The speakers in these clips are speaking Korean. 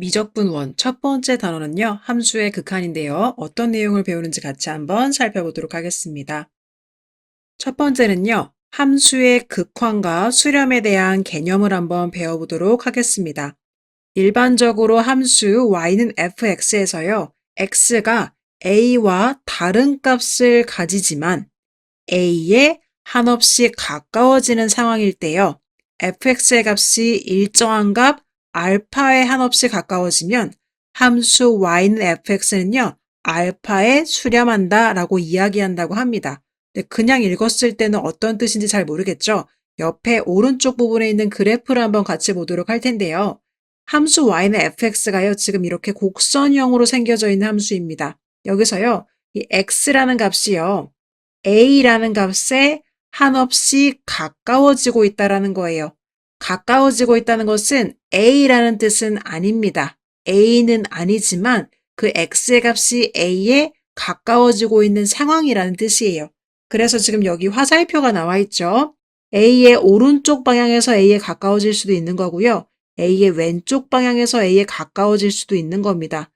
미적분 1, 첫 번째 단어는요, 함수의 극한인데요. 어떤 내용을 배우는지 같이 한번 살펴보도록 하겠습니다. 첫 번째는요, 함수의 극한과 수렴에 대한 개념을 한번 배워보도록 하겠습니다. 일반적으로 함수 y는 fx에서요, x가 a와 다른 값을 가지지만 a에 한없이 가까워지는 상황일 때요, fx의 값이 일정한 값 알파에 한없이 가까워지면 함수 y는 fx는요, 알파에 수렴한다 라고 이야기한다고 합니다. 근데 그냥 읽었을 때는 어떤 뜻인지 잘 모르겠죠? 옆에 오른쪽 부분에 있는 그래프를 한번 같이 보도록 할 텐데요. 함수 y는 fx가요, 지금 이렇게 곡선형으로 생겨져 있는 함수입니다. 여기서요, 이 x라는 값이요, a라는 값에 한없이 가까워지고 있다라는 거예요. 가까워지고 있다는 것은 a라는 뜻은 아닙니다. a는 아니지만 그 x의 값이 a에 가까워지고 있는 상황이라는 뜻이에요. 그래서 지금 여기 화살표가 나와 있죠. a의 오른쪽 방향에서 a에 가까워질 수도 있는 거고요. a의 왼쪽 방향에서 a에 가까워질 수도 있는 겁니다.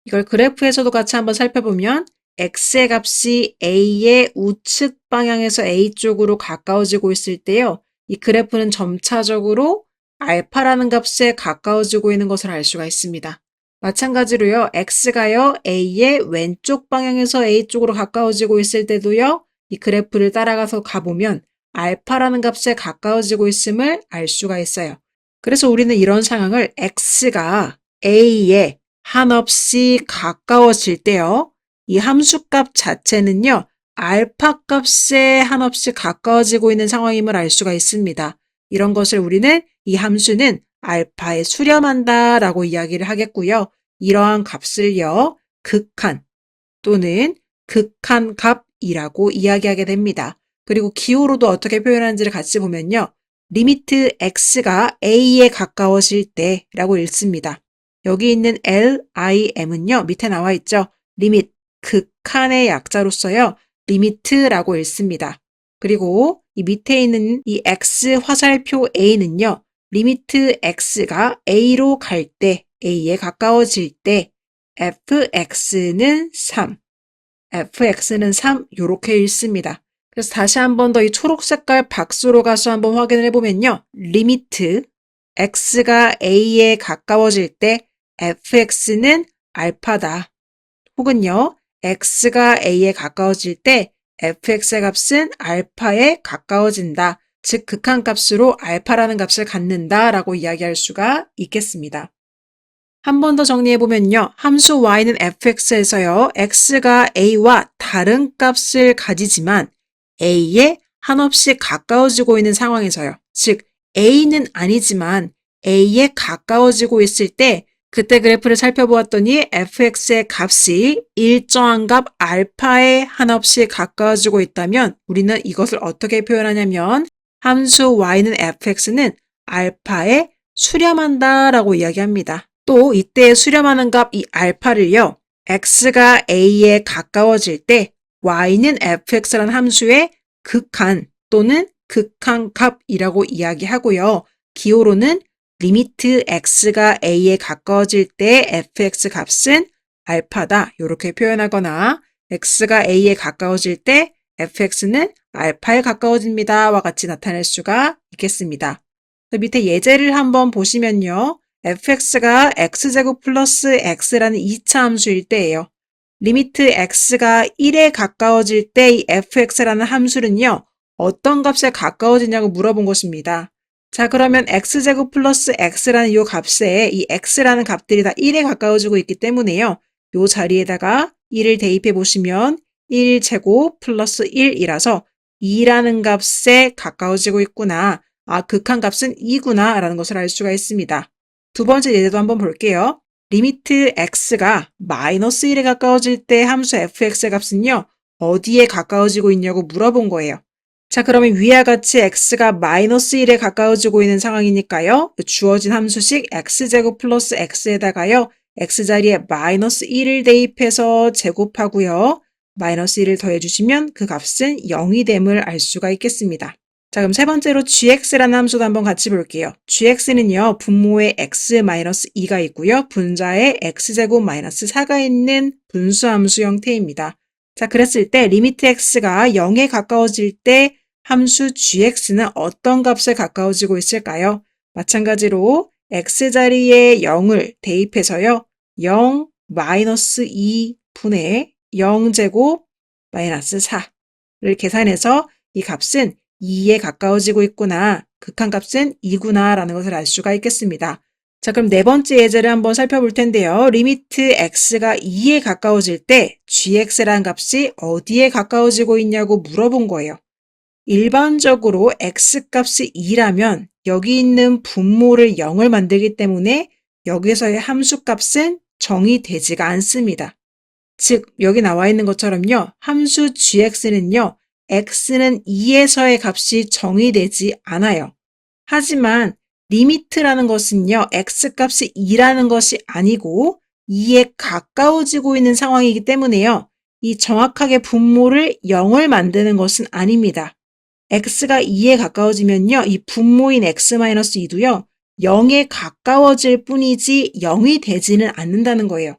이걸 그래프에서도 같이 한번 살펴보면 x의 값이 a의 우측 방향에서 a 쪽으로 가까워지고 있을 때요, 이 그래프는 점차적으로 알파라는 값에 가까워지고 있는 것을 알 수가 있습니다. 마찬가지로요, x가요, a의 왼쪽 방향에서 a 쪽으로 가까워지고 있을 때도요, 이 그래프를 따라가서 가보면 알파라는 값에 가까워지고 있음을 알 수가 있어요. 그래서 우리는 이런 상황을 x가 a에 한없이 가까워질 때요, 이 함수값 자체는요, 알파 값에 한없이 가까워지고 있는 상황임을 알 수가 있습니다. 이런 것을 우리는 이 함수는 알파에 수렴한다 라고 이야기를 하겠고요. 이러한 값을요, 극한 또는 극한값이라고 이야기하게 됩니다. 그리고 기호로도 어떻게 표현하는지를 같이 보면요, 리미트 x가 a에 가까워질 때라고 읽습니다. 여기 있는 lim은요, 밑에 나와 있죠. 리밋, 극한의 약자로서요, 리미트라고 읽습니다. 그리고 이 밑에 있는 이 x 화살표 a는요, 리미트 x가 a로 갈 때, a에 가까워질 때, fx는 3, fx는 3 이렇게 읽습니다. 그래서 다시 한 번 더 이 초록 색깔 박스로 가서 한번 확인을 해보면요, 리미트 x가 a에 가까워질 때 fx는 알파다. 혹은요, x가 a에 가까워질 때 fx의 값은 알파에 가까워진다. 즉 극한값으로 알파라는 값을 갖는다 라고 이야기할 수가 있겠습니다. 한 번 더 정리해보면요, 함수 y는 fx에서요, x가 a와 다른 값을 가지지만 a에 한없이 가까워지고 있는 상황에서요, 즉 a는 아니지만 a에 가까워지고 있을 때 그때 그래프를 살펴보았더니 fx의 값이 일정한 값 알파에 한없이 가까워지고 있다면 우리는 이것을 어떻게 표현하냐면 함수 y는 fx는 알파에 수렴한다 라고 이야기합니다. 또 이때 수렴하는 값 이 알파를요, x가 a에 가까워질 때 y는 fx라는 함수의 극한 또는 극한값이라고 이야기하고요. 기호로는 리미트 x가 a에 가까워질 때 fx 값은 알파다 이렇게 표현하거나 x가 a에 가까워질 때 fx는 알파에 가까워집니다 와 같이 나타낼 수가 있겠습니다. 밑에 예제를 한번 보시면요, fx가 x제곱 플러스 x라는 2차 함수일 때예요. 리미트 x가 1에 가까워질 때 이 fx라는 함수는요, 어떤 값에 가까워지냐고 물어본 것입니다. 자, 그러면 x제곱 플러스 x라는 이 값에 이 x라는 값들이 다 1에 가까워지고 있기 때문에요, 이 자리에다가 1을 대입해 보시면 1제곱 플러스 1이라서 2라는 값에 가까워지고 있구나. 아, 극한값은 2구나 라는 것을 알 수가 있습니다. 두 번째 예제도 한번 볼게요. 리미트 x가 마이너스 1에 가까워질 때 함수 fx의 값은요, 어디에 가까워지고 있냐고 물어본 거예요. 자, 그러면 위와 같이 x가 마이너스 1에 가까워지고 있는 상황이니까요, 주어진 함수식 x제곱 플러스 x에다가요, x자리에 마이너스 1을 대입해서 제곱하고요, 마이너스 1을 더해주시면 그 값은 0이 됨을 알 수가 있겠습니다. 자, 그럼 세 번째로 gx라는 함수도 한번 같이 볼게요. gx는요, 분모에 x-2가 있고요. 분자에 x제곱 마이너스 4가 있는 분수함수 형태입니다. 자, 그랬을 때 리미트 x가 0에 가까워질 때 함수 gx는 어떤 값에 가까워지고 있을까요? 마찬가지로 x자리에 0을 대입해서요. 0 마이너스 2분의 0제곱 마이너스 4를 계산해서 이 값은 2에 가까워지고 있구나. 극한값은 2구나 라는 것을 알 수가 있겠습니다. 자, 그럼 네 번째 예제를 한번 살펴볼 텐데요. 리미트 x가 2에 가까워질 때 gx라는 값이 어디에 가까워지고 있냐고 물어본 거예요. 일반적으로 x값이 2라면 여기 있는 분모를 0을 만들기 때문에 여기서의 함수값은 정의되지가 않습니다. 즉 여기 나와 있는 것처럼요. 함수 gx는요. x는 2에서의 값이 정의되지 않아요. 하지만 리미트라는 것은요. x값이 2라는 것이 아니고 2에 가까워지고 있는 상황이기 때문에요. 이 정확하게 분모를 0을 만드는 것은 아닙니다. x가 2에 가까워지면요. 이 분모인 x-2도요. 0에 가까워질 뿐이지 0이 되지는 않는다는 거예요.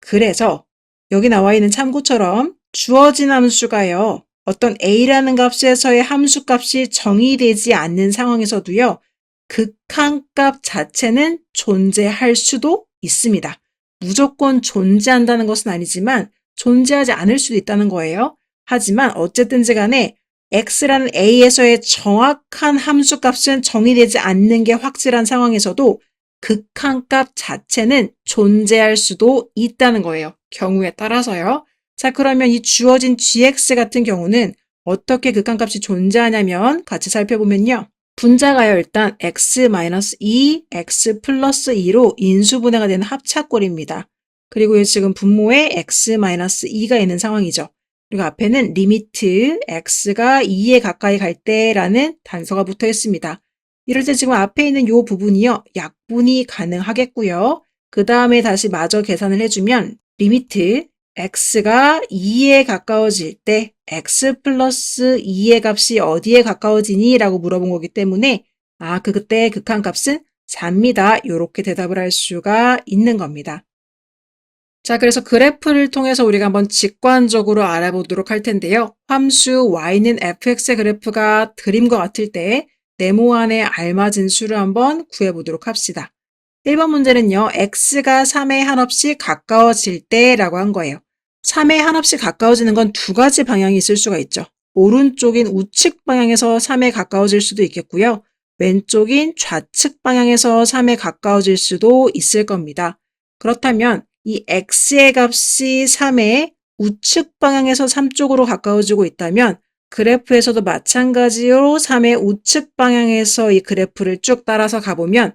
그래서 여기 나와 있는 참고처럼 주어진 함수가요. 어떤 a라는 값에서의 함수값이 정의되지 않는 상황에서도요. 극한값 자체는 존재할 수도 있습니다. 무조건 존재한다는 것은 아니지만 존재하지 않을 수도 있다는 거예요. 하지만 어쨌든지 간에 x라는 a에서의 정확한 함수값은 정의되지 않는 게 확실한 상황에서도 극한값 자체는 존재할 수도 있다는 거예요. 경우에 따라서요. 자, 그러면 이 주어진 gx 같은 경우는 어떻게 극한값이 존재하냐면 같이 살펴보면요. 분자가요. 일단 x-2, x 플러스 2로 인수분해가 되는 합차꼴입니다. 그리고 지금 분모에 x-2가 있는 상황이죠. 그리고 앞에는 리미트 x가 2에 가까이 갈 때라는 단서가 붙어 있습니다. 이럴 때 지금 앞에 있는 이 부분이요. 약분이 가능하겠고요. 그 다음에 다시 마저 계산을 해주면 리미트 x가 2에 가까워질 때 x 플러스 2의 값이 어디에 가까워지니? 라고 물어본 거기 때문에 그때 극한값은 4입니다. 이렇게 대답을 할 수가 있는 겁니다. 자, 그래서 그래프를 통해서 우리가 한번 직관적으로 알아보도록 할 텐데요. 함수 y는 fx의 그래프가 그림과 같을 때 네모안에 알맞은 수를 한번 구해보도록 합시다. 1번 문제는요. x가 3에 한없이 가까워질 때라고 한 거예요. 3에 한없이 가까워지는 건 두 가지 방향이 있을 수가 있죠. 오른쪽인 우측 방향에서 3에 가까워질 수도 있겠고요. 왼쪽인 좌측 방향에서 3에 가까워질 수도 있을 겁니다. 그렇다면 이 x의 값이 3의 우측 방향에서 3 쪽으로 가까워지고 있다면 그래프에서도 마찬가지로 3의 우측 방향에서 이 그래프를 쭉 따라서 가보면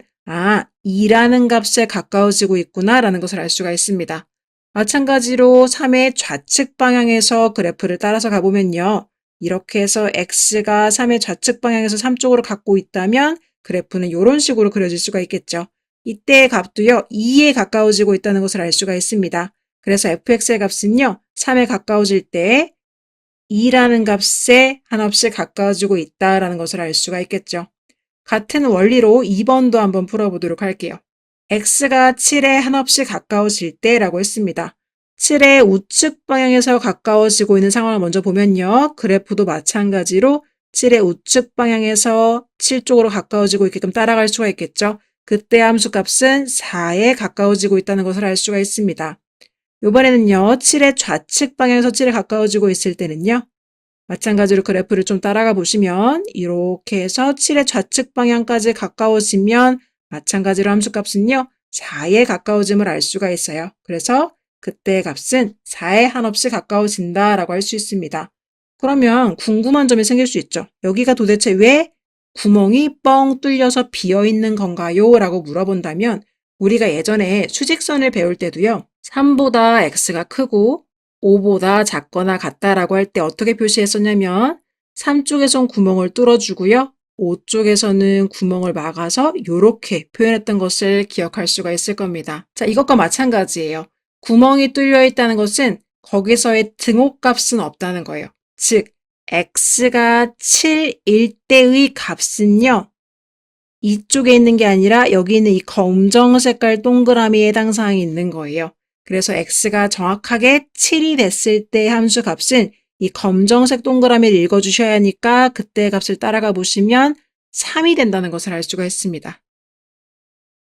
2라는 값에 가까워지고 있구나 라는 것을 알 수가 있습니다. 마찬가지로 3의 좌측 방향에서 그래프를 따라서 가보면요. 이렇게 해서 x가 3의 좌측 방향에서 3 쪽으로 갖고 있다면 그래프는 이런 식으로 그려질 수가 있겠죠. 이때의 값도요. 2에 가까워지고 있다는 것을 알 수가 있습니다. 그래서 fx의 값은요. 3에 가까워질 때 2라는 값에 한없이 가까워지고 있다는 것을 알 수가 있겠죠. 같은 원리로 2번도 한번 풀어보도록 할게요. x가 7에 한없이 가까워질 때라고 했습니다. 7의 우측 방향에서 가까워지고 있는 상황을 먼저 보면요. 그래프도 마찬가지로 7의 우측 방향에서 7 쪽으로 가까워지고 있게끔 따라갈 수가 있겠죠. 그때 함수값은 4에 가까워지고 있다는 것을 알 수가 있습니다. 이번에는요. 7의 좌측 방향에서 7에 가까워지고 있을 때는요. 마찬가지로 그래프를 좀 따라가 보시면 이렇게 해서 7의 좌측 방향까지 가까워지면 마찬가지로 함수값은요. 4에 가까워짐을 알 수가 있어요. 그래서 그때의 값은 4에 한없이 가까워진다라고 할 수 있습니다. 그러면 궁금한 점이 생길 수 있죠. 여기가 도대체 왜 구멍이 뻥 뚫려서 비어있는 건가요? 라고 물어본다면 우리가 예전에 수직선을 배울 때도요. 3보다 x가 크고 5보다 작거나 같다라고 할 때 어떻게 표시했었냐면 3 쪽에선 구멍을 뚫어주고요. 5 쪽에서는 구멍을 막아서 이렇게 표현했던 것을 기억할 수가 있을 겁니다. 자, 이것과 마찬가지예요. 구멍이 뚫려 있다는 것은 거기서의 등호값은 없다는 거예요. 즉 x가 7일 때의 값은요. 이쪽에 있는 게 아니라 여기 있는 이 검정 색깔 동그라미에 해당 사항이 있는 거예요. 그래서 x가 정확하게 7이 됐을 때 함수 값은 이 검정색 동그라미를 읽어주셔야 하니까 그때 값을 따라가 보시면 3이 된다는 것을 알 수가 있습니다.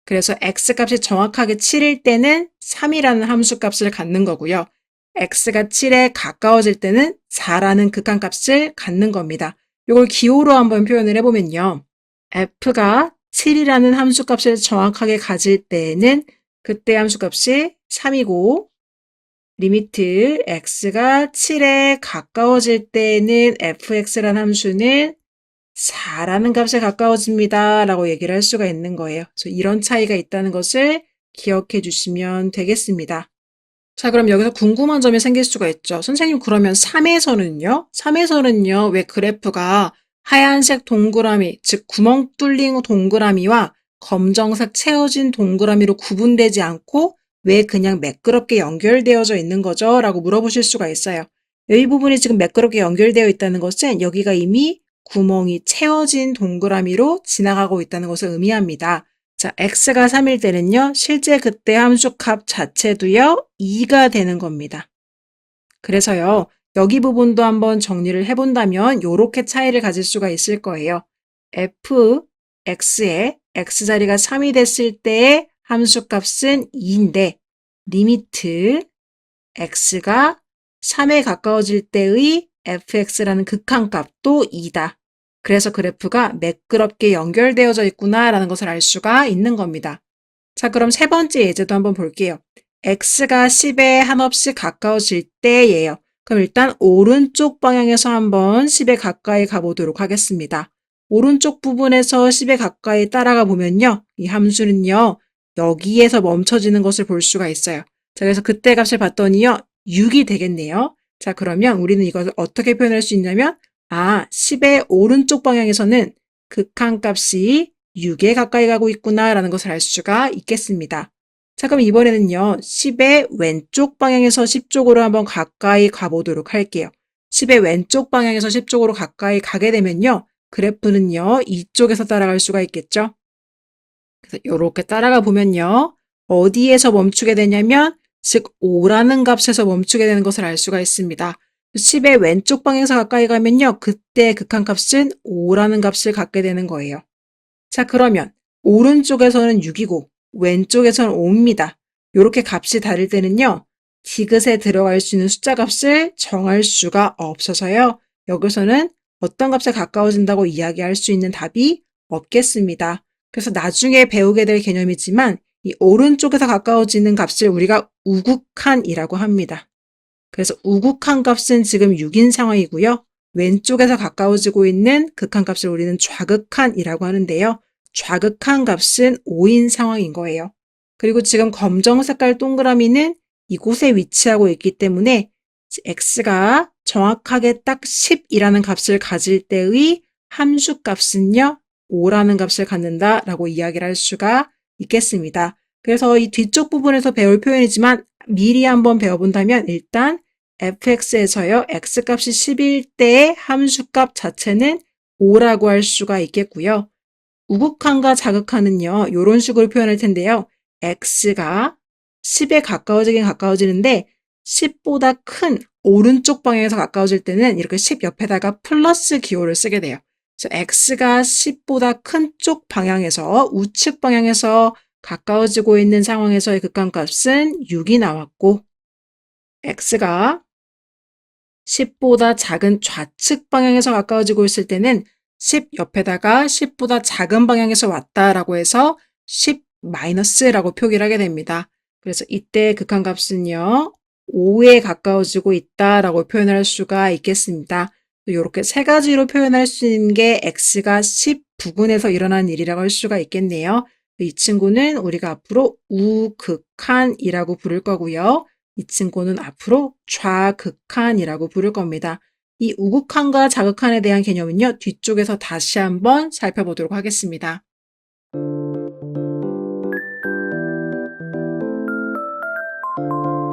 그래서 x값이 정확하게 7일 때는 3이라는 함수 값을 갖는 거고요. x가 7에 가까워질 때는 4라는 극한값을 갖는 겁니다. 이걸 기호로 한번 표현을 해보면요. f가 7이라는 함수값을 정확하게 가질 때는 그때 함수값이 3이고 리미트 x가 7에 가까워질 때는 fx라는 함수는 4라는 값에 가까워집니다. 라고 얘기를 할 수가 있는 거예요. 그래서 이런 차이가 있다는 것을 기억해 주시면 되겠습니다. 자, 그럼 여기서 궁금한 점이 생길 수가 있죠. 선생님, 그러면 3에서는요? 3에서는요, 왜 그래프가 하얀색 동그라미, 즉 구멍 뚫린 동그라미와 검정색 채워진 동그라미로 구분되지 않고 왜 그냥 매끄럽게 연결되어져 있는 거죠? 라고 물어보실 수가 있어요. 이 부분이 지금 매끄럽게 연결되어 있다는 것은 여기가 이미 구멍이 채워진 동그라미로 지나가고 있다는 것을 의미합니다. 자, x가 3일 때는요, 실제 그때 함수값 자체도요, 2가 되는 겁니다. 그래서요, 여기 부분도 한번 정리를 해본다면 이렇게 차이를 가질 수가 있을 거예요. fx의 x자리가 3이 됐을 때의 함수값은 2인데 리미트 x가 3에 가까워질 때의 fx라는 극한값도 2다. 그래서 그래프가 매끄럽게 연결되어져 있구나 라는 것을 알 수가 있는 겁니다. 자, 그럼 세 번째 예제도 한번 볼게요. x가 10에 한없이 가까워질 때예요. 그럼 일단 오른쪽 방향에서 한번 10에 가까이 가보도록 하겠습니다. 오른쪽 부분에서 10에 가까이 따라가 보면요. 이 함수는요. 여기에서 멈춰지는 것을 볼 수가 있어요. 자, 그래서 그때 값을 봤더니요. 6이 되겠네요. 자, 그러면 우리는 이것을 어떻게 표현할 수 있냐면 10의 오른쪽 방향에서는 극한값이 6에 가까이 가고 있구나 라는 것을 알 수가 있겠습니다. 자, 그럼 이번에는요. 10의 왼쪽 방향에서 10쪽으로 한번 가까이 가보도록 할게요. 10의 왼쪽 방향에서 10쪽으로 가까이 가게 되면요. 그래프는요. 이쪽에서 따라갈 수가 있겠죠. 그래서 이렇게 따라가 보면요. 어디에서 멈추게 되냐면 즉 5라는 값에서 멈추게 되는 것을 알 수가 있습니다. 10의 왼쪽 방향에서 가까이 가면요. 그때 극한값은 5라는 값을 갖게 되는 거예요. 자, 그러면 오른쪽에서는 6이고 왼쪽에서는 5입니다. 이렇게 값이 다를 때는요. 디귿에 들어갈 수 있는 숫자 값을 정할 수가 없어서요. 여기서는 어떤 값에 가까워진다고 이야기할 수 있는 답이 없겠습니다. 그래서 나중에 배우게 될 개념이지만 이 오른쪽에서 가까워지는 값을 우리가 우극한이라고 합니다. 그래서 우극한 값은 지금 6인 상황이고요. 왼쪽에서 가까워지고 있는 극한값을 우리는 좌극한이라고 하는데요. 좌극한 값은 5인 상황인 거예요. 그리고 지금 검정 색깔 동그라미는 이곳에 위치하고 있기 때문에 x가 정확하게 딱 10이라는 값을 가질 때의 함수 값은요. 5라는 값을 갖는다라고 이야기를 할 수가 있겠습니다. 그래서 이 뒤쪽 부분에서 배울 표현이지만 미리 한번 배워본다면 일단 fx에서요. x값이 10일 때의 함수값 자체는 5라고 할 수가 있겠고요. 우극한과 자극한은요. 이런 식으로 표현할 텐데요. x가 10에 가까워지긴 가까워지는데 10보다 큰 오른쪽 방향에서 가까워질 때는 이렇게 10 옆에다가 플러스 기호를 쓰게 돼요. 그래서 x가 10보다 큰 쪽 방향에서 우측 방향에서 가까워지고 있는 상황에서의 극한값은 6이 나왔고 x가 10보다 작은 좌측 방향에서 가까워지고 있을 때는 10 옆에다가 10보다 작은 방향에서 왔다라고 해서 10-라고 표기를 하게 됩니다. 그래서 이때 극한값은요. 5에 가까워지고 있다라고 표현할 수가 있겠습니다. 이렇게 세 가지로 표현할 수 있는 게 x가 10 부근에서 일어난 일이라고 할 수가 있겠네요. 이 친구는 우리가 앞으로 우극한이라고 부를 거고요. 이 친구는 앞으로 좌극한이라고 부를 겁니다. 이 우극한과 자극한에 대한 개념은요. 뒤쪽에서 다시 한번 살펴보도록 하겠습니다.